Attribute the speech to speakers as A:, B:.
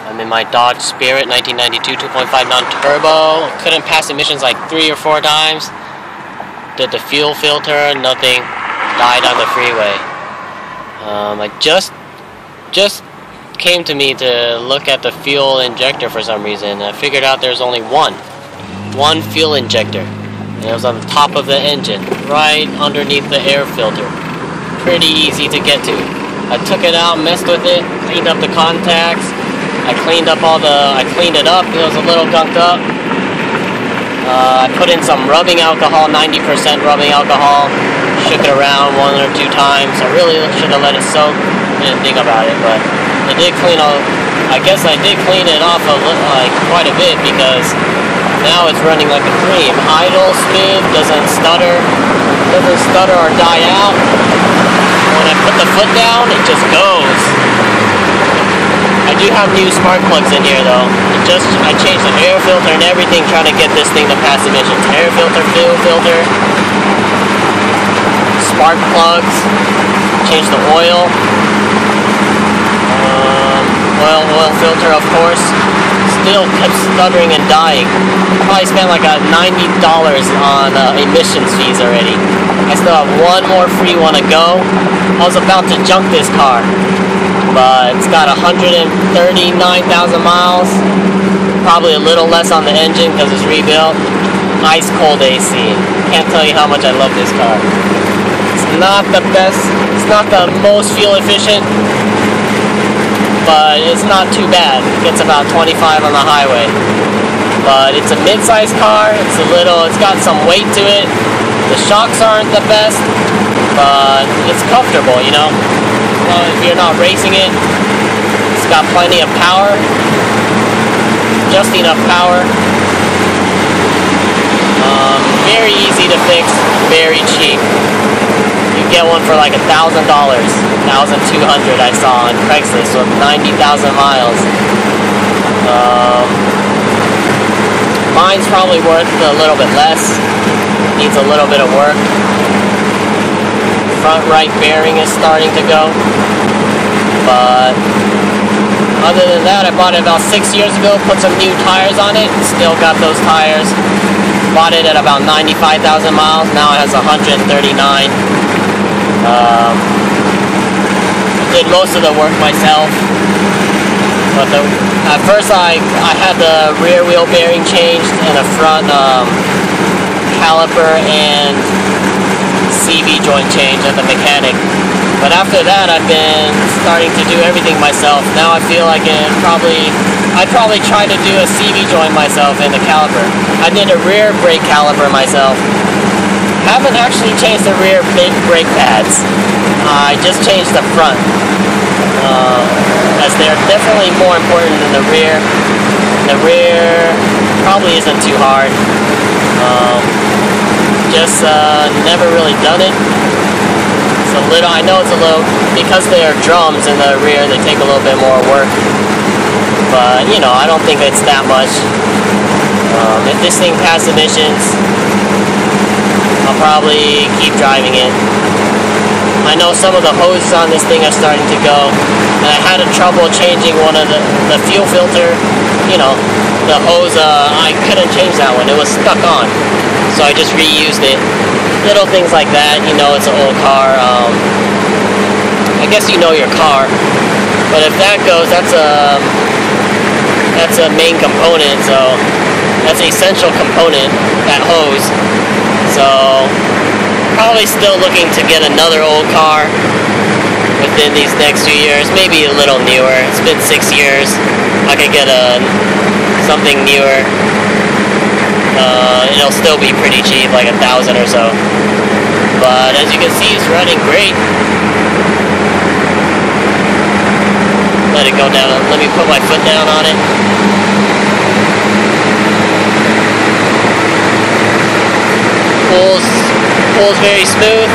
A: I'm in my Dodge Spirit 1992 2.5 non-turbo. Couldn't pass emissions like 3 or 4 times. Did the fuel filter, nothing. Died on the freeway. I just came to me to look at the fuel injector for some reason. I figured out there's only one fuel injector. And it was on the top of the engine, right underneath the air filter. Pretty easy to get to. I took it out, messed with it, cleaned up the contacts. I cleaned it up. It was a little gunked up. I put in some rubbing alcohol, 90% rubbing alcohol. Shook it around 1 or 2 times. I really should have let it soak. Didn't think about it, but it did clean all. I guess I did clean it off quite a bit, because now it's running like a dream. Idle, smooth, doesn't stutter or die out. When I put the foot down, it just goes. I do have new spark plugs in here though. I changed the air filter and everything, trying to get this thing to pass emissions. Air filter, fuel filter, spark plugs, changed the oil. Oil filter, of course. Still kept stuttering and dying. Probably spent like $90 on emissions fees already. I still have one more free one to go. I was about to junk this car, but it's got 139,000 miles. Probably a little less on the engine because it's rebuilt. Ice cold AC. Can't tell you how much I love this car. It's not the best. It's not the most fuel efficient, but it's not too bad. It gets about 25 on the highway. But it's a mid-sized car. It's got some weight to it. The shocks aren't the best, but it's comfortable, you know. If you're not racing it, it's got plenty of power. Just enough power. Very easy to fix, very cheap. You get one for like $1,000, $1,200 I saw on Craigslist with 90,000 miles. Mine's probably worth a little bit less. Needs a little bit of work. Front right bearing is starting to go. But other than that, I bought it about 6 years ago, put some new tires on it, still got those tires. Bought it at about 95,000 miles, now it has 139. Did most of the work myself. But at first I had the rear wheel bearing changed and the front caliper and CV joint changed at the mechanic. But after that, I've been starting to do everything myself. Now I feel like I'd probably try to do a CV joint myself in the caliper. I did a rear brake caliper myself. Haven't actually changed the rear brake pads. I just changed the front, as they're definitely more important than the rear. The rear probably isn't too hard. Never really done it. I know it's a little, because they're drums in the rear, they take a little bit more work. But, you know, I don't think it's that much. If this thing passes emissions, I'll probably keep driving it. I know some of the hoses on this thing are starting to go, and I had trouble changing one of the fuel filter. You know, the hose, I couldn't change that one. It was stuck on. So I just reused it. Little things like that, you know, it's an old car. I guess you know your car, but if that goes, that's a main component, so that's an essential component, that hose. So probably still looking to get another old car within these next few years, maybe a little newer. It's been 6 years. I could get something newer. It'll still be pretty cheap, like $1,000 or so. But as you can see, it's running great. Let it go down. Let me put my foot down on it. Pulls very smooth.